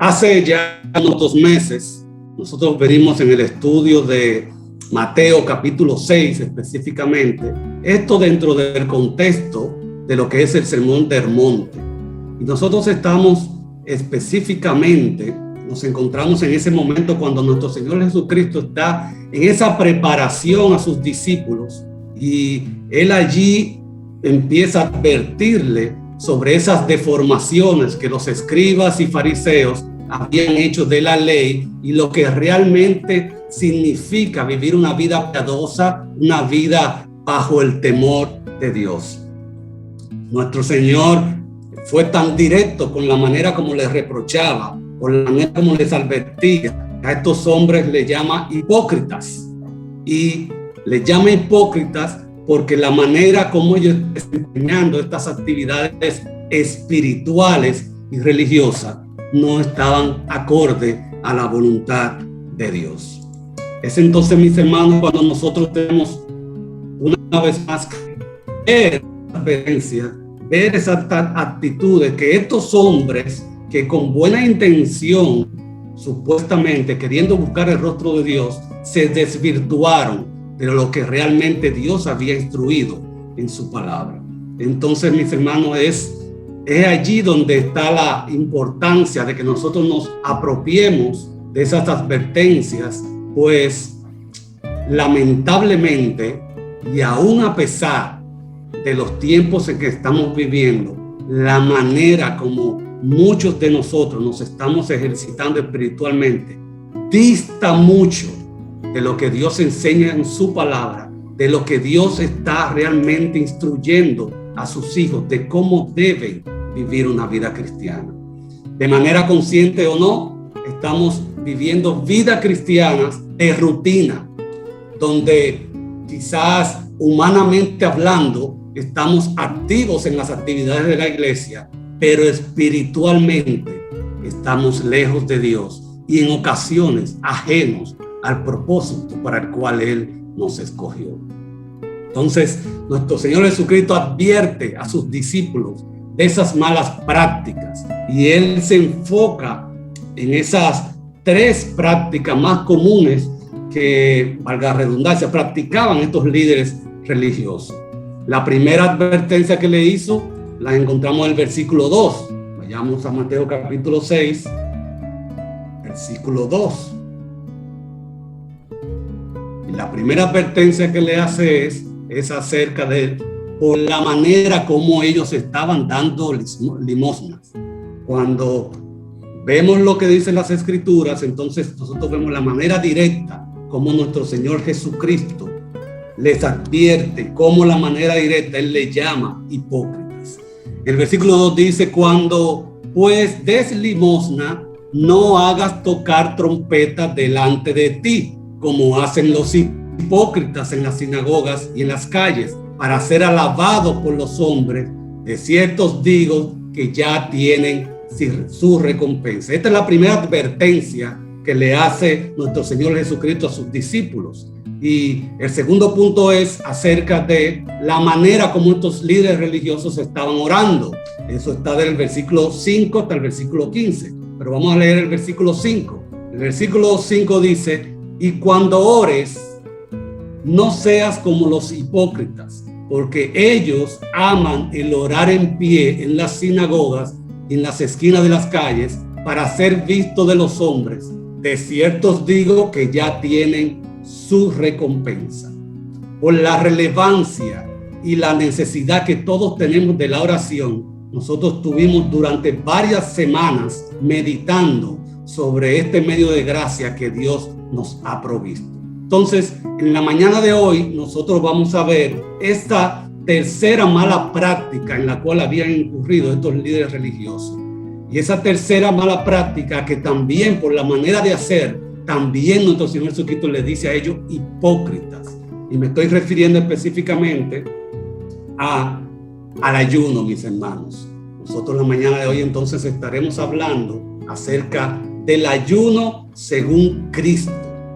Hace ya unos 2 meses, nosotros venimos en el estudio de Mateo capítulo 6 específicamente, esto dentro del contexto de lo que es el Sermón del Monte. Y nosotros estamos específicamente, nos encontramos en ese momento cuando nuestro Señor Jesucristo está en esa preparación a sus discípulos y Él allí empieza a advertirle sobre esas deformaciones que los escribas y fariseos habían hecho de la ley y lo que realmente significa vivir una vida piadosa, una vida bajo el temor de Dios. Nuestro Señor fue tan directo con la manera como les reprochaba, con la manera como les advertía. A estos hombres les llama hipócritas y les llama hipócritas porque la manera como ellos están desempeñando estas actividades espirituales y religiosas no estaban acorde a la voluntad de Dios. Es entonces, mis hermanos, cuando nosotros tenemos una vez más que ver advertencias, ver esas actitudes que estos hombres que con buena intención, supuestamente queriendo buscar el rostro de Dios, se desvirtuaron de lo que realmente Dios había instruido en su palabra. Entonces, mis hermanos, es allí donde está la importancia de que nosotros nos apropiemos de esas advertencias, pues lamentablemente y aún a pesar de los tiempos en que estamos viviendo, la manera como muchos de nosotros nos estamos ejercitando espiritualmente dista mucho de lo que Dios enseña en su palabra, de lo que Dios está realmente instruyendo a sus hijos de cómo deben vivir una vida cristiana. De manera consciente o no, estamos viviendo vidas cristianas de rutina, donde quizás humanamente hablando estamos activos en las actividades de la iglesia, pero espiritualmente estamos lejos de Dios y en ocasiones ajenos al propósito para el cual Él nos escogió. Entonces, nuestro Señor Jesucristo advierte a sus discípulos de esas malas prácticas y Él se enfoca en esas 3 prácticas más comunes que, valga la redundancia, practicaban estos líderes religiosos. La primera advertencia que le hizo la encontramos en el versículo 2. Vayamos a Mateo capítulo 6, versículo 2. Y la primera advertencia que le hace es acerca de por la manera como ellos estaban dando limosnas. Cuando vemos lo que dicen las Escrituras, entonces nosotros vemos la manera directa como nuestro Señor Jesucristo les advierte, como la manera directa Él les llama hipócritas. El versículo 2 dice: cuando pues des limosna, no hagas tocar trompeta delante de ti, como hacen los hipócritas en las sinagogas y en las calles, para ser alabados por los hombres. De cierto os digo que ya tienen su recompensa. Esta es la primera advertencia que le hace nuestro Señor Jesucristo a sus discípulos. Y el segundo punto es acerca de la manera como estos líderes religiosos estaban orando. Eso está del versículo 5 hasta el versículo 15. Pero vamos a leer el versículo 5. El versículo 5 dice: y cuando ores, no seas como los hipócritas, porque ellos aman el orar en pie en las sinagogas y en las esquinas de las calles para ser vistos de los hombres. De cierto os digo que ya tienen su recompensa. Por la relevancia y la necesidad que todos tenemos de la oración, nosotros tuvimos durante varias semanas meditando sobre este medio de gracia que Dios nos ha provisto. Entonces, en la mañana de hoy, nosotros vamos a ver esta tercera mala práctica en la cual habían incurrido estos líderes religiosos. Y esa tercera mala práctica que también por la manera de hacer, también nuestro Señor Jesucristo les dice a ellos hipócritas. Y me estoy refiriendo específicamente al ayuno, mis hermanos. Nosotros la mañana de hoy entonces estaremos hablando acerca del ayuno según Cristo.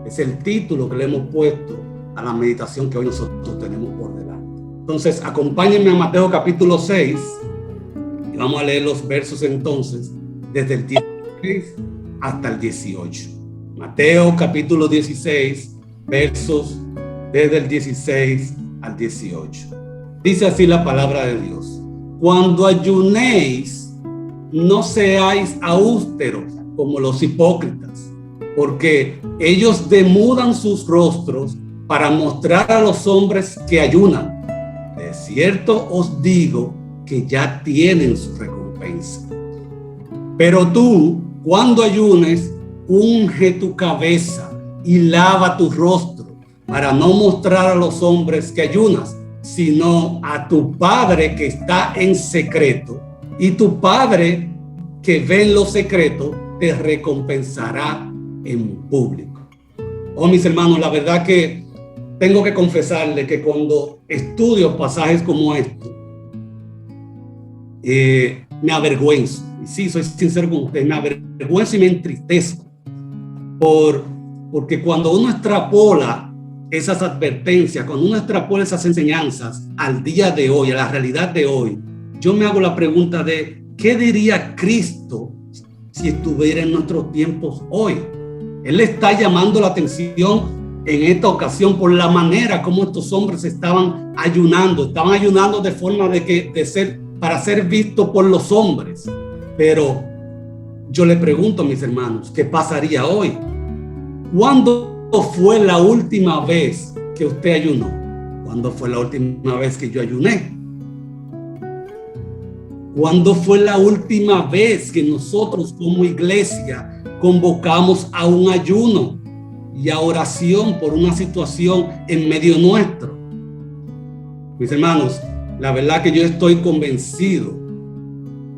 Es el título que le hemos puesto a la meditación que hoy nosotros tenemos por delante. Entonces, acompáñenme a Mateo capítulo 6 y vamos a leer los versos entonces desde el título 6 hasta el 18. Mateo capítulo 16, versos desde el 16 al 18. Dice así la palabra de Dios: cuando ayunéis, no seáis austeros como los hipócritas, porque ellos demudan sus rostros para mostrar a los hombres que ayunan. De cierto os digo que ya tienen su recompensa. Pero tú, cuando ayunes, unge tu cabeza y lava tu rostro, para no mostrar a los hombres que ayunas, sino a tu Padre que está en secreto, y tu Padre que ve en lo secreto te recompensará en público. Oh, mis hermanos, la verdad que tengo que confesarle que cuando estudio pasajes como estos, me avergüenzo. Y sí, soy sincero con usted, me avergüenzo y me entristezco porque cuando uno extrapola esas advertencias, cuando uno extrapola esas enseñanzas al día de hoy, a la realidad de hoy, yo me hago la pregunta de ¿qué diría Cristo si estuviera en nuestros tiempos hoy? Él está llamando la atención en esta ocasión por la manera como estos hombres estaban ayunando de forma para ser vistos por los hombres. Pero yo le pregunto a mis hermanos, ¿qué pasaría hoy? ¿Cuándo fue la última vez que usted ayunó? ¿Cuándo fue la última vez que yo ayuné? ¿Cuándo fue la última vez que nosotros como iglesia convocamos a un ayuno y a oración por una situación en medio nuestro? Mis hermanos, la verdad que yo estoy convencido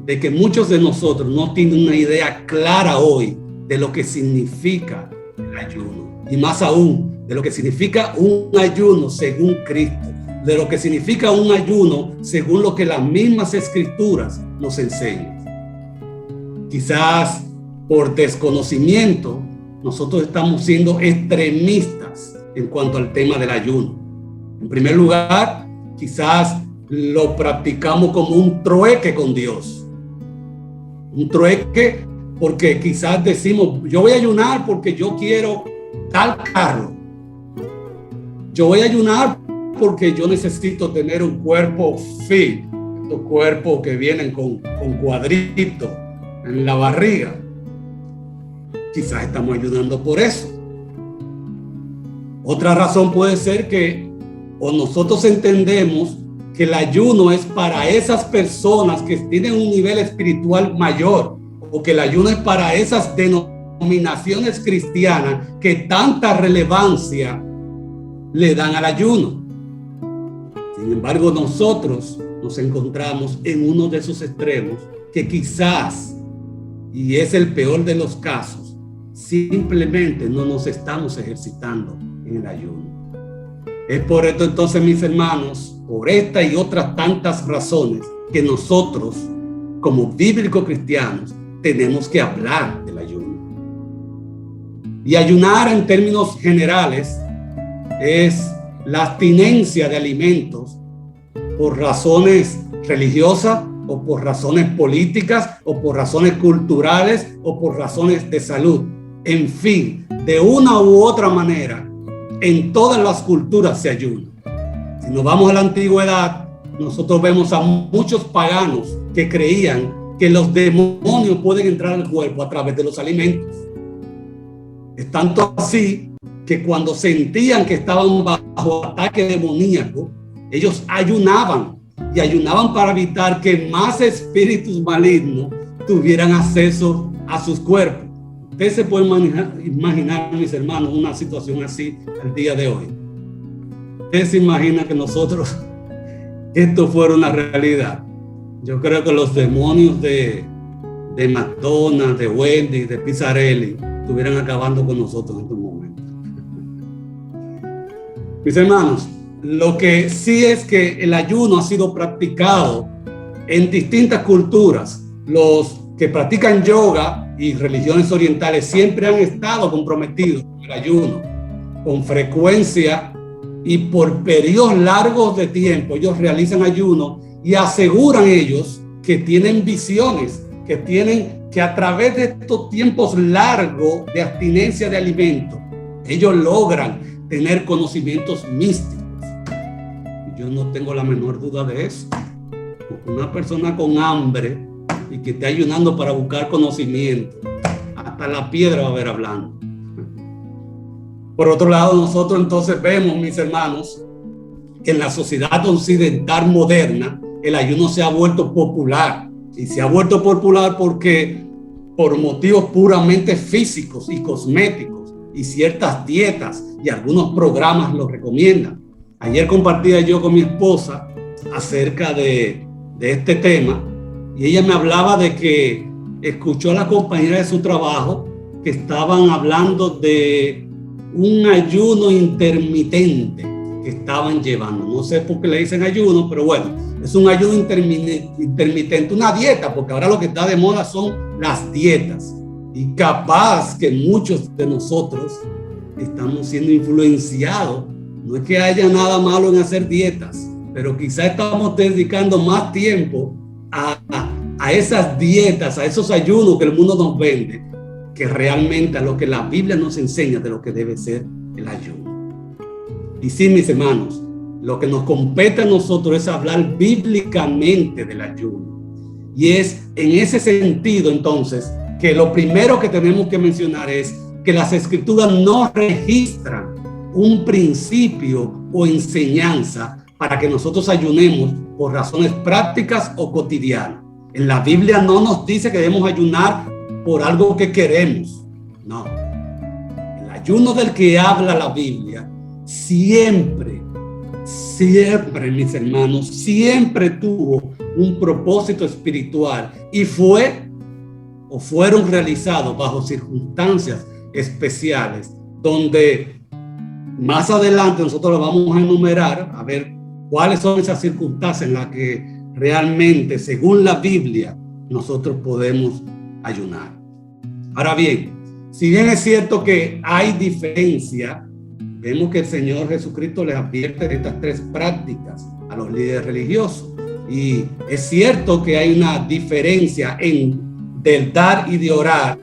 de que muchos de nosotros no tienen una idea clara hoy de lo que significa el ayuno, y más aún de lo que significa un ayuno según Cristo, de lo que significa un ayuno según lo que las mismas escrituras nos enseñan. Quizás por desconocimiento nosotros estamos siendo extremistas en cuanto al tema del ayuno. En primer lugar, quizás lo practicamos como un trueque con Dios. Un trueque porque quizás decimos, yo voy a ayunar porque yo quiero tal carro. Yo voy a ayunar porque yo necesito tener un cuerpo fit, estos cuerpos que vienen con cuadritos en la barriga. Quizás estamos ayudando por eso. Otra razón puede ser que o nosotros entendemos que el ayuno es para esas personas que tienen un nivel espiritual mayor, o que el ayuno es para esas denominaciones cristianas que tanta relevancia le dan al ayuno. Sin embargo, nosotros nos encontramos en uno de esos extremos que quizás, y es el peor de los casos, simplemente no nos estamos ejercitando en el ayuno. Es por esto entonces, mis hermanos, por esta y otras tantas razones, que nosotros, como bíblicos cristianos, tenemos que hablar del ayuno. Y ayunar en términos generales es la abstinencia de alimentos por razones religiosas, o por razones políticas, o por razones culturales, o por razones de salud. En fin, de una u otra manera, en todas las culturas se ayuna. Si nos vamos a la antigüedad, nosotros vemos a muchos paganos que creían que los demonios pueden entrar al cuerpo a través de los alimentos. Es tanto así que cuando sentían que estaban bajo ataque demoníaco, ellos ayunaban, y ayunaban para evitar que más espíritus malignos tuvieran acceso a sus cuerpos. Ustedes se pueden imaginar, mis hermanos, una situación así el día de hoy. Ustedes se imaginan que nosotros, esto fuera una realidad. Yo creo que los demonios de McDonald's, de Wendy's, de Pizzarelli estuvieran acabando con nosotros en estos momentos. Mis hermanos, lo que sí es que el ayuno ha sido practicado en distintas culturas. Los que practican yoga y religiones orientales siempre han estado comprometidos con el ayuno, con frecuencia y por periodos largos de tiempo. Ellos realizan ayuno y aseguran ellos que tienen visiones que tienen que a través de estos tiempos largos de abstinencia de alimentos, ellos logran tener conocimientos místicos. Y yo no tengo la menor duda de eso. Una persona con hambre y que esté ayunando para buscar conocimiento, hasta la piedra va a ver hablando. Por otro lado, nosotros entonces vemos, mis hermanos, que en la sociedad occidental moderna el ayuno se ha vuelto popular, y se ha vuelto popular porque por motivos puramente físicos y cosméticos, y ciertas dietas y algunos programas lo recomiendan. Ayer compartía yo con mi esposa acerca de este tema, y ella me hablaba de que escuchó a la compañera de su trabajo que estaban hablando de un ayuno intermitente que estaban llevando. No sé por qué le dicen ayuno, pero bueno, es un ayuno intermitente, una dieta, porque ahora lo que está de moda son las dietas. Y capaz que muchos de nosotros estamos siendo influenciados. No es que haya nada malo en hacer dietas, pero quizá estamos dedicando más tiempo a esas dietas, a esos ayunos que el mundo nos vende, que realmente a lo que la Biblia nos enseña de lo que debe ser el ayuno. Y sí, mis hermanos, lo que nos compete a nosotros es hablar bíblicamente del ayuno. Y es en ese sentido, entonces, que lo primero que tenemos que mencionar es que las Escrituras no registran un principio o enseñanza para que nosotros ayunemos por razones prácticas o cotidianas. En la Biblia no nos dice que debemos ayunar por algo que queremos. No. El ayuno del que habla la Biblia siempre, mis hermanos, siempre tuvo un propósito espiritual y fueron realizados bajo circunstancias especiales, donde más adelante nosotros lo vamos a enumerar, a ver cuáles son esas circunstancias en las que realmente, según la Biblia, nosotros podemos ayunar. Ahora bien, si bien es cierto que hay diferencia, vemos que el Señor Jesucristo les advierte de estas tres prácticas a los líderes religiosos. Y es cierto que hay una diferencia del dar y de orar,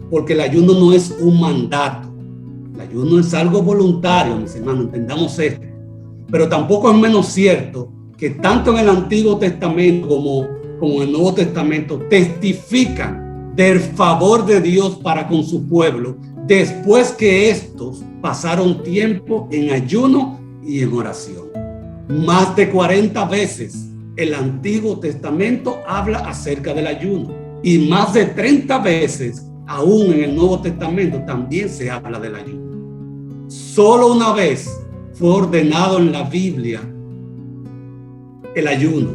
porque el ayuno no es un mandato. El ayuno es algo voluntario, mis hermanos, entendamos esto. Pero tampoco es menos cierto que tanto en el Antiguo Testamento como en el Nuevo Testamento testifican del favor de Dios para con su pueblo después que estos pasaron tiempo en ayuno y en oración. Más de 40 veces el Antiguo Testamento habla acerca del ayuno, y más de 30 veces aún en el Nuevo Testamento también se habla del ayuno. Solo una vez fue ordenado en la Biblia el ayuno,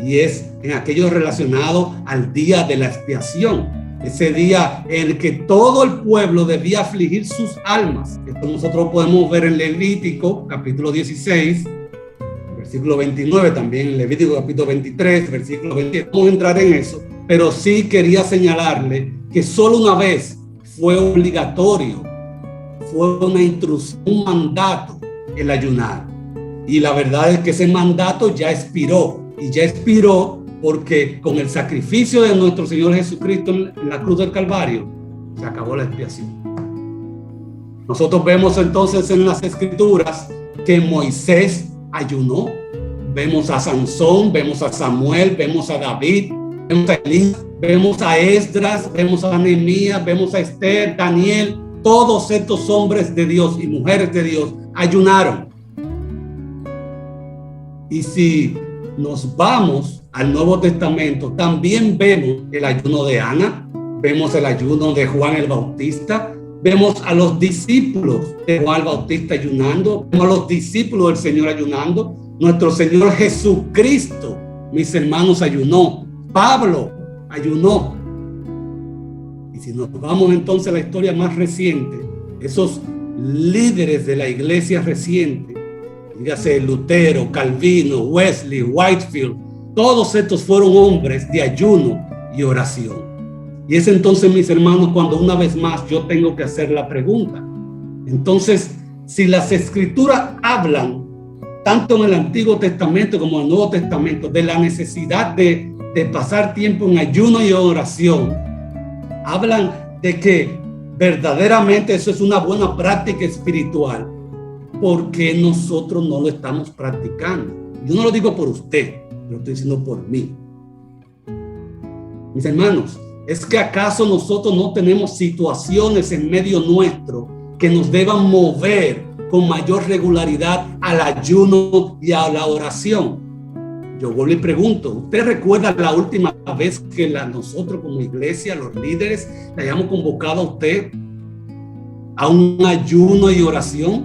y es en aquello relacionado al día de la expiación, ese día en el que todo el pueblo debía afligir sus almas. Esto nosotros podemos ver en Levítico capítulo 16, versículo 29, también en Levítico capítulo 23, versículo 20. Vamos a entrar en eso, pero sí quería señalarle que solo una vez fue obligatorio, fue una instrucción, un mandato el ayunar. Y la verdad es que ese mandato ya expiró, y ya expiró porque con el sacrificio de nuestro Señor Jesucristo en la cruz del Calvario se acabó la expiación. Nosotros vemos entonces en las Escrituras que Moisés ayunó. Vemos a Sansón, vemos a Samuel, vemos a David, vemos a Elías, vemos a Esdras, vemos a Nehemías, vemos a Esther, Daniel. Todos estos hombres de Dios y mujeres de Dios ayunaron. Y si nos vamos al Nuevo Testamento, también vemos el ayuno de Ana, vemos el ayuno de Juan el Bautista, vemos a los discípulos de Juan el Bautista ayunando, vemos a los discípulos del Señor ayunando. Nuestro Señor Jesucristo, mis hermanos, ayunó. Pablo ayunó. Y si nos vamos entonces a la historia más reciente, esos líderes de la iglesia reciente, dígase Lutero, Calvino, Wesley, Whitefield, todos estos fueron hombres de ayuno y oración. Y es entonces, mis hermanos, cuando una vez más yo tengo que hacer la pregunta. Entonces, si las Escrituras hablan, tanto en el Antiguo Testamento como en el Nuevo Testamento, de la necesidad de de pasar tiempo en ayuno y oración, hablan de que verdaderamente eso es una buena práctica espiritual, porque nosotros no lo estamos practicando. Yo no lo digo por usted, lo estoy diciendo por mí. Mis hermanos, ¿es que acaso nosotros no tenemos situaciones en medio nuestro que nos deban mover con mayor regularidad al ayuno y a la oración? Yo vuelvo y pregunto, ¿usted recuerda la última vez que nosotros como iglesia, los líderes, le hayamos convocado a usted a un ayuno y oración?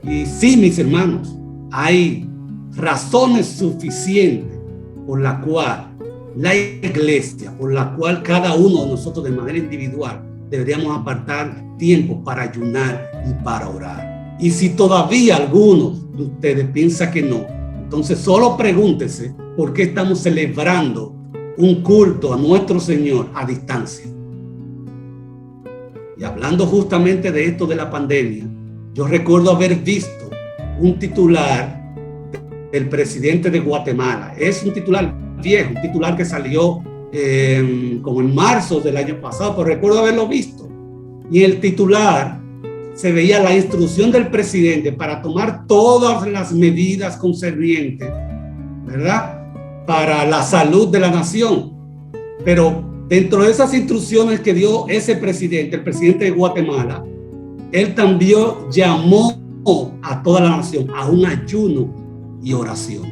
Y sí, mis hermanos, hay razones suficientes por la cual la iglesia, por la cual cada uno de nosotros de manera individual deberíamos apartar tiempo para ayunar y para orar. Y si todavía algunos de ustedes piensan que no, entonces solo pregúntese por qué estamos celebrando un culto a nuestro Señor a distancia. Y hablando justamente de esto de la pandemia, yo recuerdo haber visto un titular del presidente de Guatemala. Es un titular viejo, un titular que salió como en marzo del año pasado, pero recuerdo haberlo visto. Y el titular se veía la instrucción del presidente para tomar todas las medidas concernientes, ¿verdad?, para la salud de la nación. Pero dentro de esas instrucciones que dio ese presidente, el presidente de Guatemala, él también llamó a toda la nación a un ayuno y oración.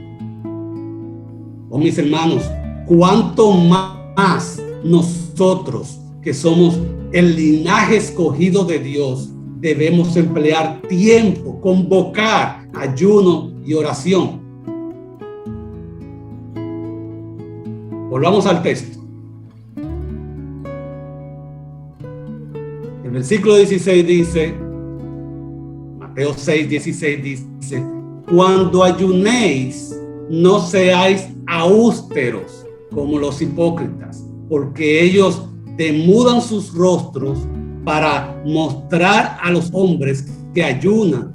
Oh, mis hermanos, cuánto más nosotros que somos el linaje escogido de Dios debemos emplear tiempo, convocar ayuno y oración. Volvamos al texto. El versículo 16 dice, Mateo 6, 16 dice: cuando ayunéis, no seáis austeros como los hipócritas, porque ellos demudan sus rostros para mostrar a los hombres que ayunan.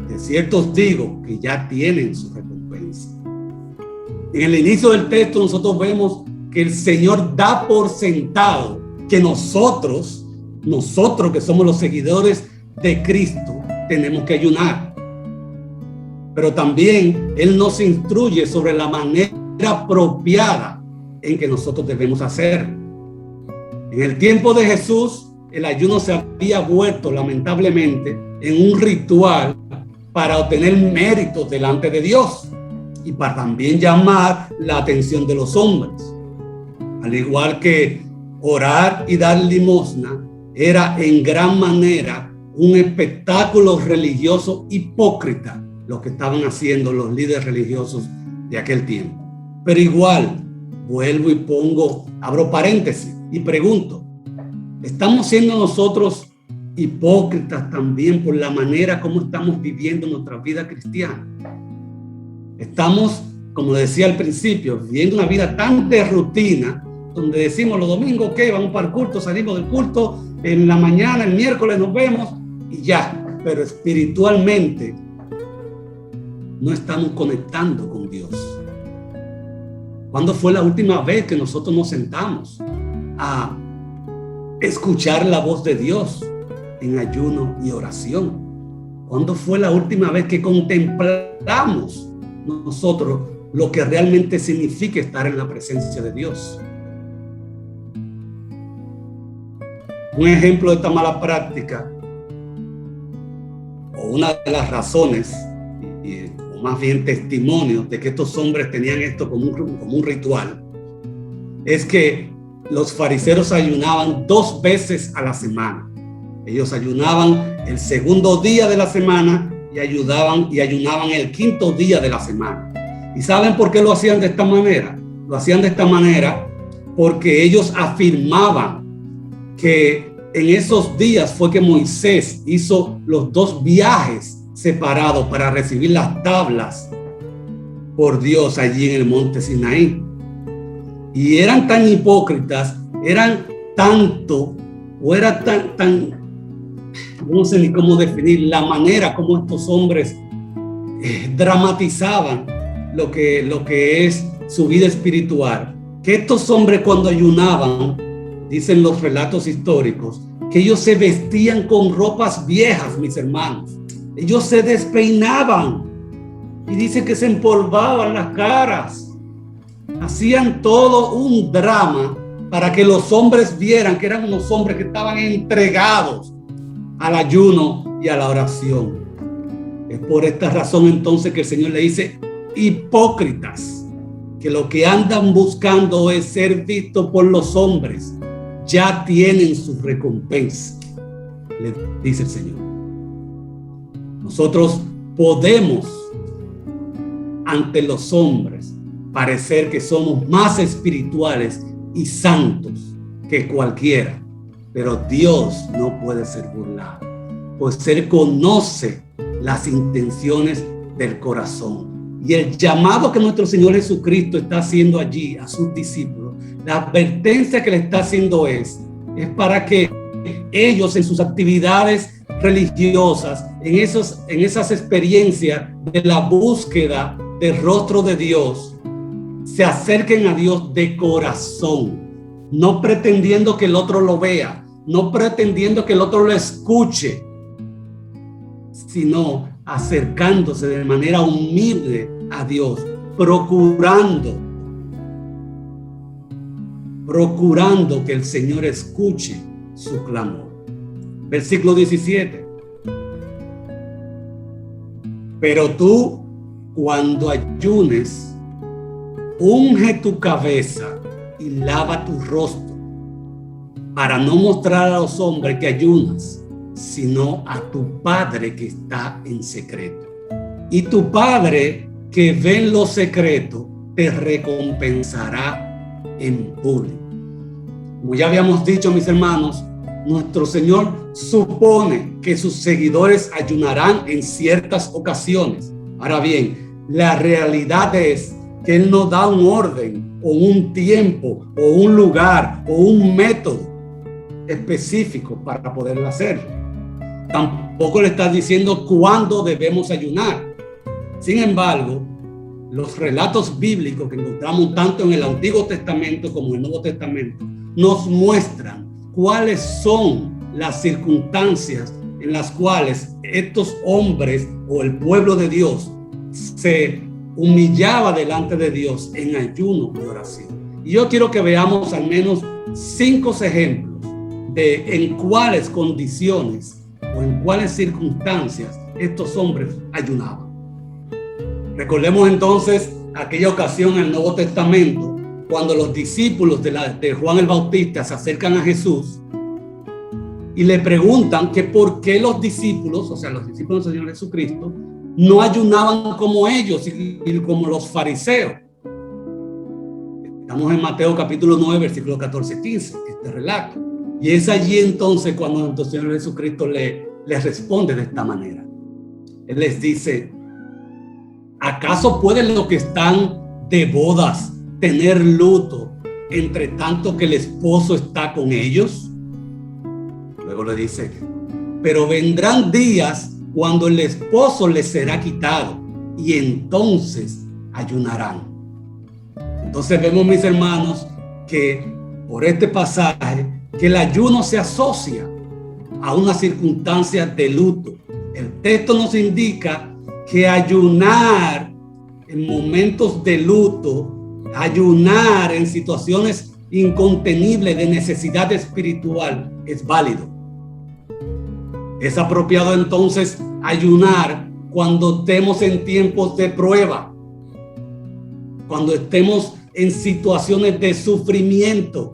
De cierto os digo que ya tienen su recompensa. En el inicio del texto nosotros vemos que el Señor da por sentado que nosotros que somos los seguidores de Cristo, tenemos que ayunar. Pero también Él nos instruye sobre la manera apropiada en que nosotros debemos hacer. En el tiempo de Jesús, el ayuno se había vuelto, lamentablemente, en un ritual para obtener méritos delante de Dios y para también llamar la atención de los hombres. Al igual que orar y dar limosna, era en gran manera un espectáculo religioso hipócrita lo que estaban haciendo los líderes religiosos de aquel tiempo. Pero igual, vuelvo y abro paréntesis y pregunto, ¿estamos siendo nosotros hipócritas también por la manera como estamos viviendo nuestra vida cristiana? Estamos, como decía al principio, viviendo una vida tan de rutina, donde decimos los domingos, ok, vamos para el culto, salimos del culto, en la mañana, el miércoles nos vemos y ya, pero espiritualmente no estamos conectando con Dios. ¿Cuándo fue la última vez que nosotros nos sentamos a escuchar la voz de Dios en ayuno y oración? ¿Cuándo fue la última vez que contemplamos nosotros lo que realmente significa estar en la presencia de Dios? Un ejemplo de esta mala práctica, o una de las razones, o más bien testimonios de que estos hombres tenían esto como un ritual, es que los fariseos ayunaban 2 veces a la semana. Ellos ayunaban el segundo día de la semana y ayunaban el 5º día de la semana. ¿Y saben por qué lo hacían de esta manera? Lo hacían de esta manera porque ellos afirmaban que en esos días fue que Moisés hizo los 2 viajes separados para recibir las tablas por Dios allí en el monte Sinaí. Y eran tan hipócritas, eran tanto, o era tan, no sé ni cómo definir la manera como estos hombres dramatizaban lo que es su vida espiritual, que estos hombres cuando ayunaban, dicen los relatos históricos, que ellos se vestían con ropas viejas, mis hermanos. Ellos se despeinaban y dice que se empolvaban las caras. Hacían todo un drama para que los hombres vieran que eran unos hombres que estaban entregados al ayuno y a la oración. Es por esta razón entonces que el Señor le dice: hipócritas, que lo que andan buscando es ser vistos por los hombres, ya tienen su recompensa, le dice el Señor. Nosotros podemos ante los hombres parecer que somos más espirituales y santos que cualquiera, pero Dios no puede ser burlado, pues Él conoce las intenciones del corazón. Y el llamado que nuestro Señor Jesucristo está haciendo allí a sus discípulos, la advertencia que le está haciendo es para que ellos en sus actividades religiosas, en esas experiencias de la búsqueda del rostro de Dios, se acerquen a Dios de corazón, no pretendiendo que el otro lo vea, no pretendiendo que el otro lo escuche, sino acercándose de manera humilde a Dios, procurando que el Señor escuche su clamor. Versículo 17. Pero tú, cuando ayunes, unge tu cabeza y lava tu rostro, para no mostrar a los hombres que ayunas, sino a tu Padre que está en secreto. Y tu Padre que ve en lo secreto te recompensará en público. Como ya habíamos dicho, mis hermanos, nuestro Señor supone que sus seguidores ayunarán en ciertas ocasiones. Ahora bien, la realidad es que Él no da un orden o un tiempo o un lugar o un método específico para poder hacerlo. Tampoco le está diciendo cuándo debemos ayunar. Sin embargo, los relatos bíblicos que encontramos tanto en el Antiguo Testamento como en el Nuevo Testamento nos muestran cuáles son las circunstancias en las cuales estos hombres o el pueblo de Dios se humillaba delante de Dios en ayuno y oración. Y yo quiero que veamos al menos 5 ejemplos de en cuáles condiciones o en cuáles circunstancias estos hombres ayunaban. Recordemos entonces aquella ocasión en el Nuevo Testamento cuando los discípulos de Juan el Bautista se acercan a Jesús y le preguntan que por qué los discípulos, o sea, los discípulos del Señor Jesucristo, no ayunaban como ellos y como los fariseos. Estamos en Mateo capítulo 9, versículo 14-15, este relato. Y es allí entonces cuando nuestro Señor Jesucristo les responde de esta manera. Él les dice: ¿acaso pueden los que están de bodas tener luto entre tanto que el esposo está con ellos? Luego le dice: pero vendrán días cuando el esposo les será quitado y entonces ayunarán. Entonces vemos, mis hermanos, que por este pasaje que el ayuno se asocia a una circunstancia de luto. El texto nos indica que ayunar en momentos de luto, ayunar en situaciones incontenibles de necesidad espiritual es válido. Es apropiado entonces ayunar cuando estemos en tiempos de prueba, cuando estemos en situaciones de sufrimiento,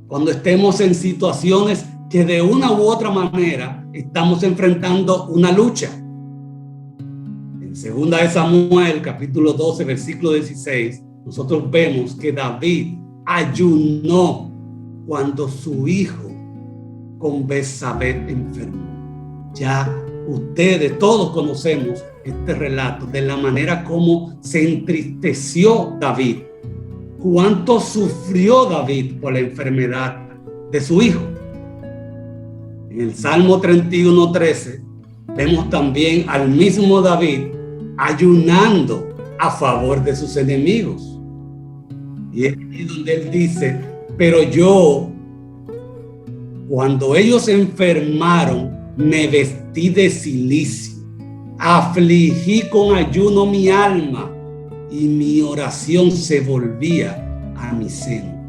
cuando estemos en situaciones que de una u otra manera estamos enfrentando una lucha. En 2 de Samuel, capítulo 12, versículo 16, nosotros vemos que David ayunó cuando su hijo con Betsabé enfermó. Ya ustedes todos conocemos este relato de la manera como se entristeció David, cuánto sufrió David por la enfermedad de su hijo. En el Salmo 31:13 vemos también al mismo David ayunando a favor de sus enemigos. Y es aquí donde él dice, pero yo, cuando ellos se enfermaron, me vestí de cilicio, afligí con ayuno mi alma y mi oración se volvía a mi seno.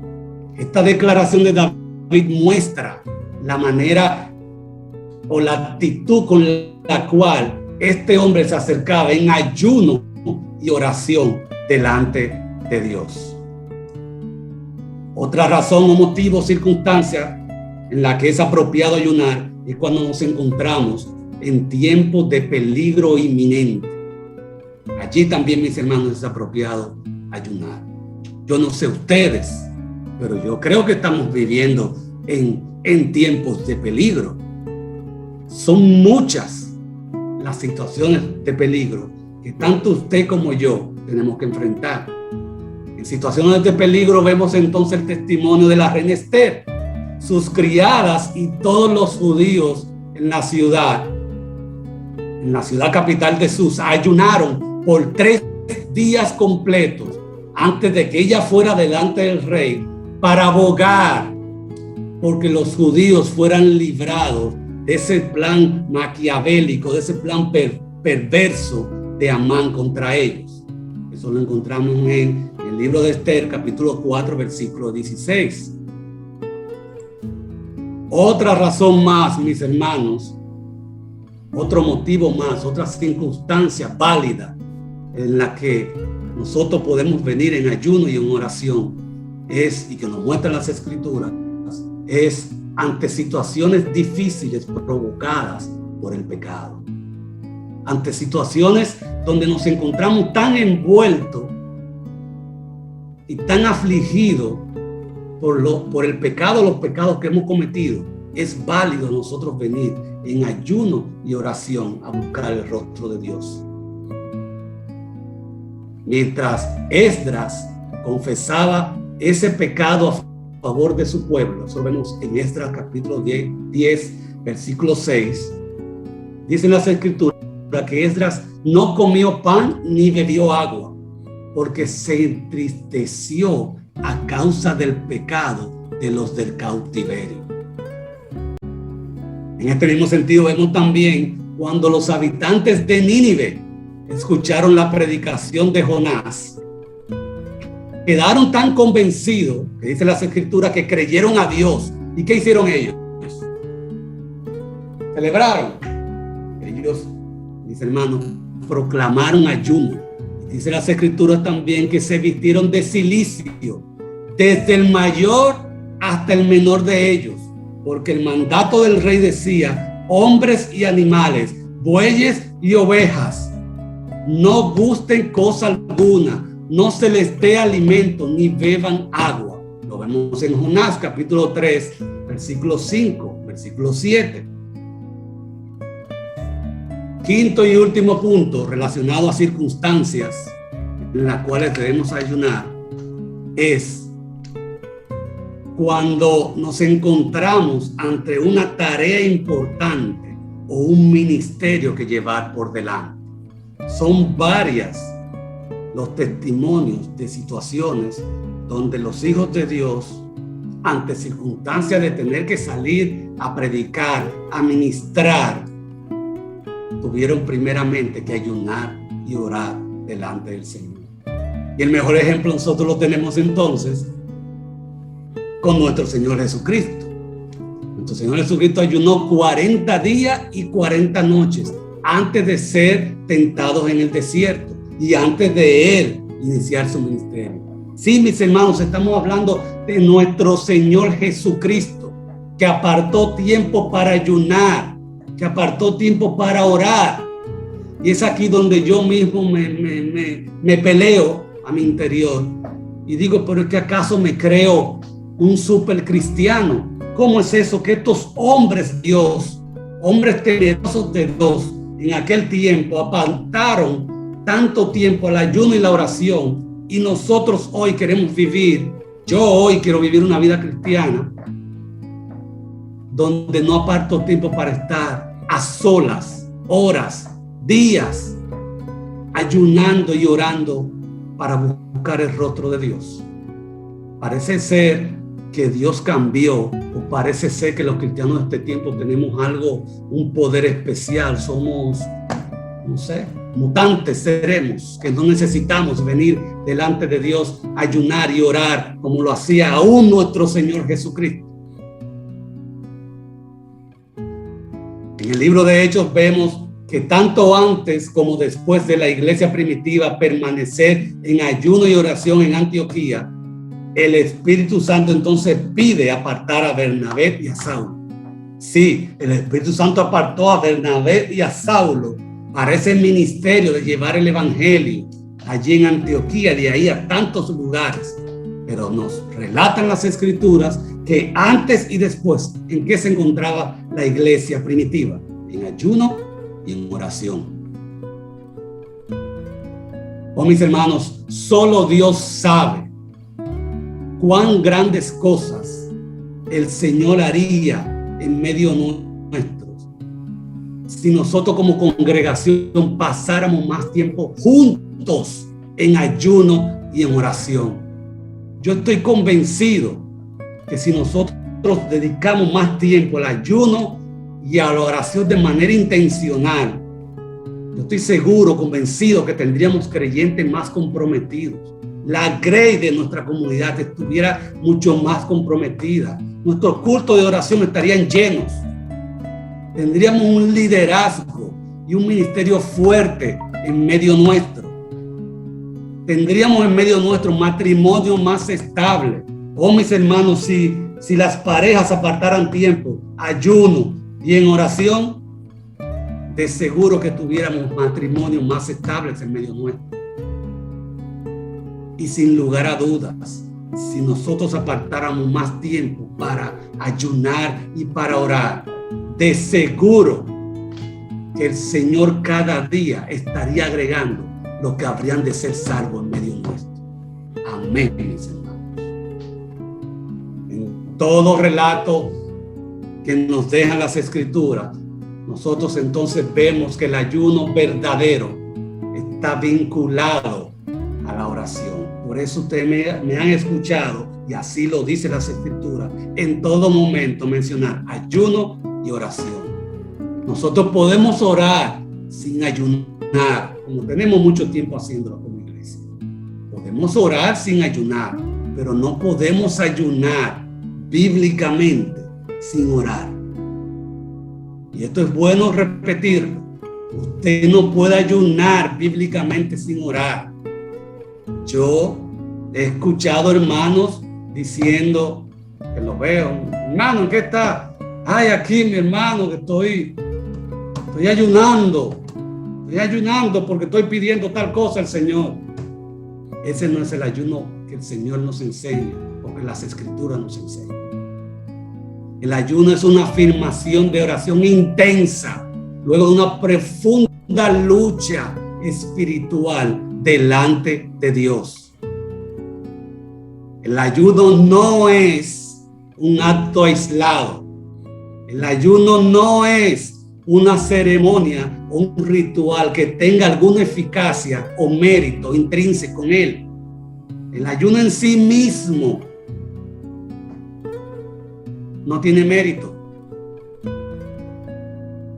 Esta declaración de David muestra la manera o la actitud con la cual este hombre se acercaba en ayuno y oración delante de Dios. Otra razón o motivo o circunstancia en la que es apropiado ayunar es cuando nos encontramos en tiempos de peligro inminente. Allí también, mis hermanos, es apropiado ayunar. Yo no sé ustedes, pero yo creo que estamos viviendo en tiempos de peligro. Son muchas las situaciones de peligro que tanto usted como yo tenemos que enfrentar. En situaciones de peligro vemos entonces el testimonio de la reina Esther, sus criadas y todos los judíos en la ciudad capital de Susa, ayunaron por 3 días completos antes de que ella fuera delante del rey para abogar porque los judíos fueran librados de ese plan maquiavélico, de ese plan perverso de Amán contra ellos. Eso lo encontramos en el libro de Esther, capítulo 4, versículo 16. Otra razón más, mis hermanos, otro motivo más, otra circunstancia válida en la que nosotros podemos venir en ayuno y en oración es, y que nos muestran las escrituras, es ante situaciones difíciles provocadas por el pecado. Ante situaciones donde nos encontramos tan envueltos y tan afligidos por el pecado, los pecados que hemos cometido, es válido nosotros venir en ayuno y oración a buscar el rostro de Dios. Mientras Esdras confesaba ese pecado a favor de su pueblo, eso vemos en Esdras capítulo 10, versículo 6, dicen las escrituras que Esdras no comió pan ni bebió agua, porque se entristeció a causa del pecado de los del cautiverio. En este mismo sentido vemos también cuando los habitantes de Nínive escucharon la predicación de Jonás, quedaron tan convencidos, que dice las escrituras, que creyeron a Dios. ¿Y qué hicieron ellos? Celebraron. Ellos, mis hermanos, proclamaron ayuno. Dice las escrituras también que se vistieron de cilicio, desde el mayor hasta el menor de ellos, porque el mandato del rey decía: hombres y animales, bueyes y ovejas, no gusten cosa alguna, no se les dé alimento ni beban agua. Lo vemos en Jonás capítulo 3, versículo 5, versículo 7. Quinto y último punto relacionado a circunstancias en las cuales debemos ayunar es cuando nos encontramos ante una tarea importante o un ministerio que llevar por delante. Son varias los testimonios de situaciones donde los hijos de Dios, ante circunstancias de tener que salir a predicar, a ministrar, tuvieron primeramente que ayunar y orar delante del Señor. Y el mejor ejemplo nosotros lo tenemos entonces con nuestro Señor Jesucristo. Nuestro Señor Jesucristo ayunó 40 días y 40 noches antes de ser tentados en el desierto y antes de Él iniciar su ministerio. Sí, mis hermanos, estamos hablando de nuestro Señor Jesucristo, que apartó tiempo para ayunar, que apartó tiempo para orar. Y es aquí donde yo mismo me peleo a mi interior y digo: pero es que acaso me creo un super cristiano. ¿Cómo es eso que estos hombres de Dios, hombres temerosos de Dios, en aquel tiempo apartaron tanto tiempo al ayuno y la oración, y nosotros hoy queremos vivir, yo hoy quiero vivir una vida cristiana donde no aparto tiempo para estar a solas, horas, días, ayunando y orando para buscar el rostro de Dios. Parece ser que Dios cambió, o parece ser que los cristianos de este tiempo tenemos algo, un poder especial. Somos, no sé, mutantes seremos, que no necesitamos venir delante de Dios, ayunar y orar como lo hacía aún nuestro Señor Jesucristo. En el libro de Hechos vemos que tanto antes como después de la iglesia primitiva permanecer en ayuno y oración en Antioquía, el Espíritu Santo entonces pide apartar a Bernabé y a Saulo. Sí, el Espíritu Santo apartó a Bernabé y a Saulo para ese ministerio de llevar el evangelio allí en Antioquía, de ahí a tantos lugares. Pero nos relatan las escrituras que antes y después, ¿en qué se encontraba la iglesia primitiva? En ayuno y en oración. Oh, mis hermanos, solo Dios sabe cuán grandes cosas el Señor haría en medio nuestro si nosotros como congregación pasáramos más tiempo juntos en ayuno y en oración. Yo estoy convencido que si nosotros dedicamos más tiempo al ayuno y a la oración de manera intencional, yo estoy seguro, convencido que tendríamos creyentes más comprometidos. La grey de nuestra comunidad estuviera mucho más comprometida. Nuestros cultos de oración estarían llenos. Tendríamos un liderazgo y un ministerio fuerte en medio nuestro. Tendríamos en medio nuestro matrimonio más estable. Oh, mis hermanos, si las parejas apartaran tiempo, ayuno y en oración, de seguro que tuviéramos matrimonios más estables en medio nuestro. Y sin lugar a dudas, si nosotros apartáramos más tiempo para ayunar y para orar, de seguro que el Señor cada día estaría agregando lo que habrían de ser salvos en medio nuestro. Amén, mis hermanos. En todo relato que nos dejan las escrituras, nosotros entonces vemos que el ayuno verdadero está vinculado a la oración. Por eso ustedes me han escuchado, y así lo dice las escrituras, en todo momento mencionar ayuno y oración. Nosotros podemos orar sin ayunar, como tenemos mucho tiempo haciéndolo como iglesia. Podemos orar sin ayunar, pero no podemos ayunar bíblicamente sin orar. Y esto es bueno repetirlo. Usted no puede ayunar bíblicamente sin orar. Yo he escuchado hermanos diciendo, que lo veo, hermano, ¿en qué está? Ay, aquí mi hermano, que estoy ayunando porque estoy pidiendo tal cosa al Señor. Ese no es el ayuno que el Señor nos enseña, o que las escrituras nos enseñan. El ayuno es una afirmación de oración intensa, luego de una profunda lucha espiritual delante de Dios. El ayuno no es un acto aislado. El ayuno no es una ceremonia o un ritual que tenga alguna eficacia o mérito intrínseco en él. El ayuno en sí mismo no tiene mérito,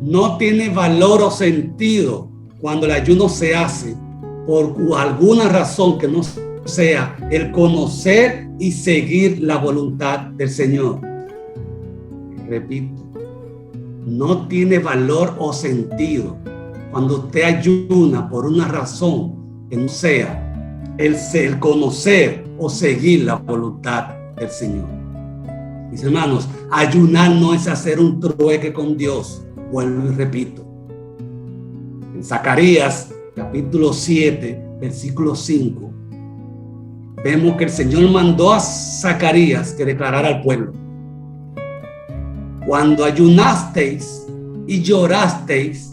no tiene valor o sentido cuando el ayuno se hace por alguna razón que no sea el conocer y seguir la voluntad del Señor. Repito, no tiene valor o sentido cuando usted ayuna por una razón que no sea el conocer o seguir la voluntad del Señor. Mis hermanos, ayunar no es hacer un trueque con Dios. Vuelvo y repito. En Zacarías capítulo 7, versículo 5, vemos que el Señor mandó a Zacarías que declarara al pueblo: cuando ayunasteis y llorasteis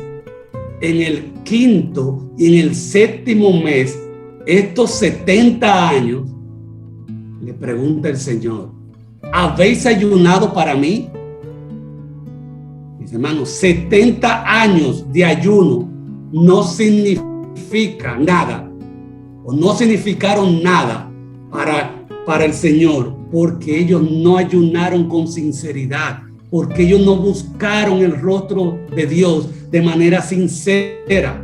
en el 5º y en el 7º mes, estos 70 años, le pregunta el Señor: ¿habéis ayunado para mí? Mis hermanos, 70 años de ayuno no significa significa nada o no significaron nada para el Señor, porque ellos no ayunaron con sinceridad, porque ellos no buscaron el rostro de Dios de manera sincera.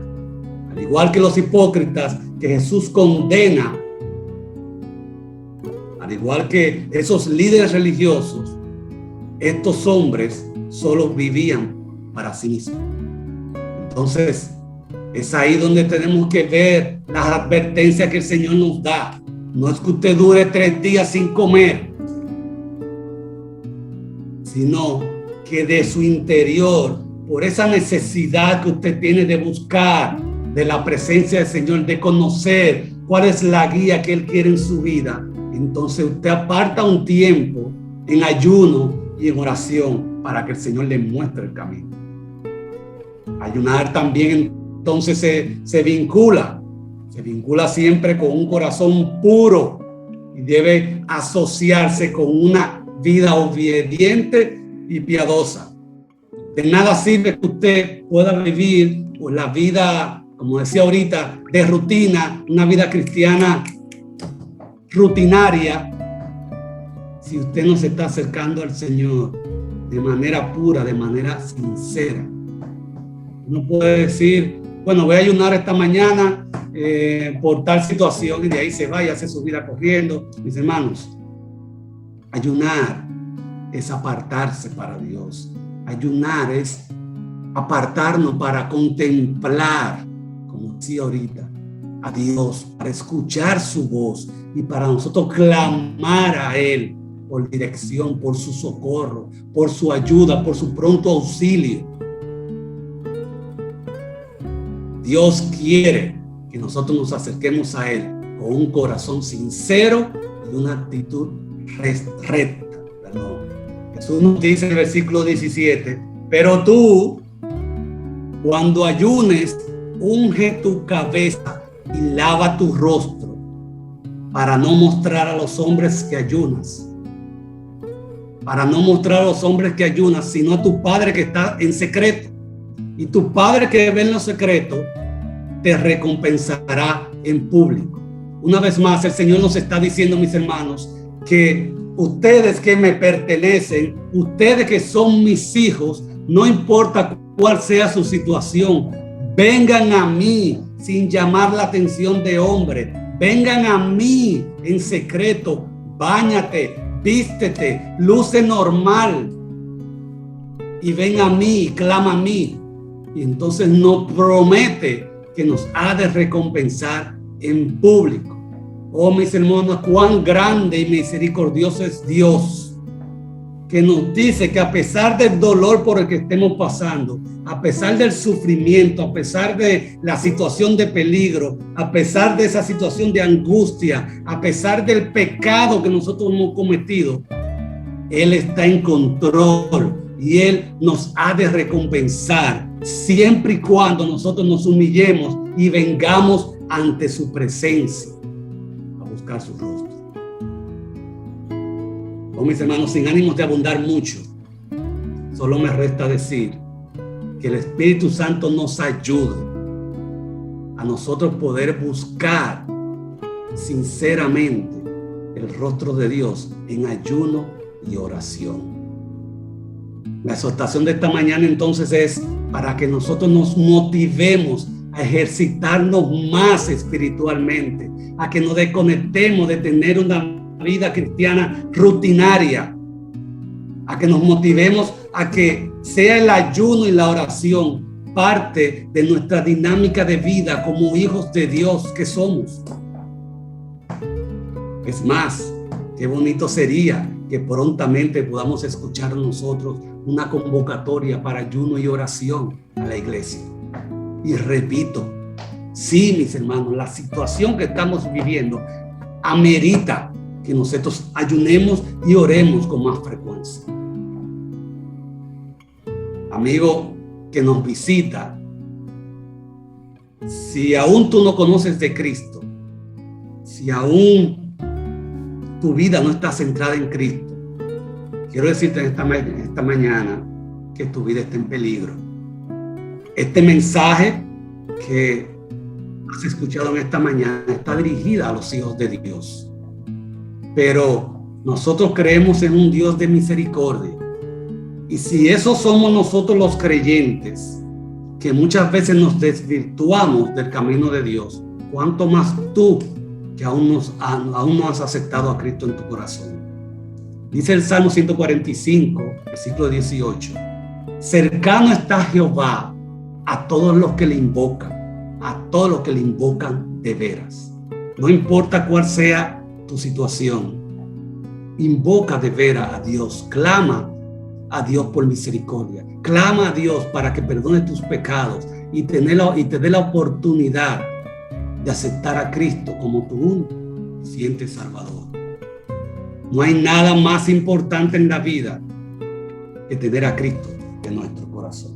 Al igual que los hipócritas que Jesús condena, al igual que esos líderes religiosos, estos hombres solo vivían para sí mismos. Entonces, es ahí donde tenemos que ver las advertencias que el Señor nos da. No es que usted dure 3 días sin comer, sino que de su interior, por esa necesidad que usted tiene de buscar de la presencia del Señor, de conocer cuál es la guía que Él quiere en su vida, entonces usted aparta un tiempo en ayuno y en oración para que el Señor le muestre el camino. Ayunar también entonces se vincula siempre con un corazón puro y debe asociarse con una vida obediente y piadosa. De nada sirve que usted pueda vivir pues, la vida, como decía ahorita, de rutina, una vida cristiana rutinaria, si usted no se está acercando al Señor de manera pura, de manera sincera. Uno puede decir, bueno, voy a ayunar esta mañana por tal situación, y de ahí se va y hace su vida corriendo. Mis hermanos, ayunar es apartarse para Dios. Ayunar es apartarnos para contemplar, como decía ahorita, a Dios, para escuchar su voz y para nosotros clamar a Él por dirección, por su socorro, por su ayuda, por su pronto auxilio. Dios quiere que nosotros nos acerquemos a Él con un corazón sincero y una actitud recta. Jesús nos dice en el versículo 17, pero tú, cuando ayunes, unge tu cabeza y lava tu rostro para no mostrar a los hombres que ayunas. Para no mostrar a los hombres que ayunas, sino a tu Padre que está en secreto. Y tu Padre que ve en lo secreto te recompensará en público. Una vez más, el Señor nos está diciendo, mis hermanos, que ustedes que me pertenecen, ustedes que son mis hijos, no importa cuál sea su situación, vengan a mí sin llamar la atención de hombre. Vengan a mí en secreto, báñate, vístete, luce normal y ven a mí, clama a mí. Y entonces nos promete que nos ha de recompensar en público. Oh, mis hermanos, cuán grande y misericordioso es Dios, que nos dice que a pesar del dolor por el que estemos pasando, a pesar del sufrimiento, a pesar de la situación de peligro, a pesar de esa situación de angustia, a pesar del pecado que nosotros hemos cometido, Él está en control y Él nos ha de recompensar siempre y cuando nosotros nos humillemos y vengamos ante su presencia a buscar su rostro. Oh, mis hermanos, sin ánimos de abundar mucho, solo me resta decir que el Espíritu Santo nos ayude a nosotros poder buscar sinceramente el rostro de Dios en ayuno y oración. La exhortación de esta mañana entonces es para que nosotros nos motivemos a ejercitarnos más espiritualmente, a que nos desconectemos de tener una vida cristiana rutinaria, a que nos motivemos a que sea el ayuno y la oración parte de nuestra dinámica de vida como hijos de Dios que somos. Es más, qué bonito sería que prontamente podamos escuchar nosotros una convocatoria para ayuno y oración a la iglesia. Y repito, sí, mis hermanos, la situación que estamos viviendo amerita que nosotros ayunemos y oremos con más frecuencia. Amigo que nos visita, si aún tú no conoces de Cristo, si aún tu vida no está centrada en Cristo, quiero decirte esta mañana que tu vida está en peligro. Este mensaje que has escuchado en esta mañana está dirigida a los hijos de Dios. Pero nosotros creemos en un Dios de misericordia. Y si esos somos nosotros los creyentes, que muchas veces nos desvirtuamos del camino de Dios, ¿cuánto más tú, que aún no has aceptado a Cristo en tu corazón? Dice el Salmo 145, versículo 18. Cercano está Jehová a todos los que le invocan, a todos los que le invocan de veras. No importa cuál sea tu situación, invoca de veras a Dios, clama a Dios por misericordia, clama a Dios para que perdone tus pecados y te dé la oportunidad de aceptar a Cristo como tu único y suficiente Salvador. No hay nada más importante en la vida que tener a Cristo en nuestro corazón.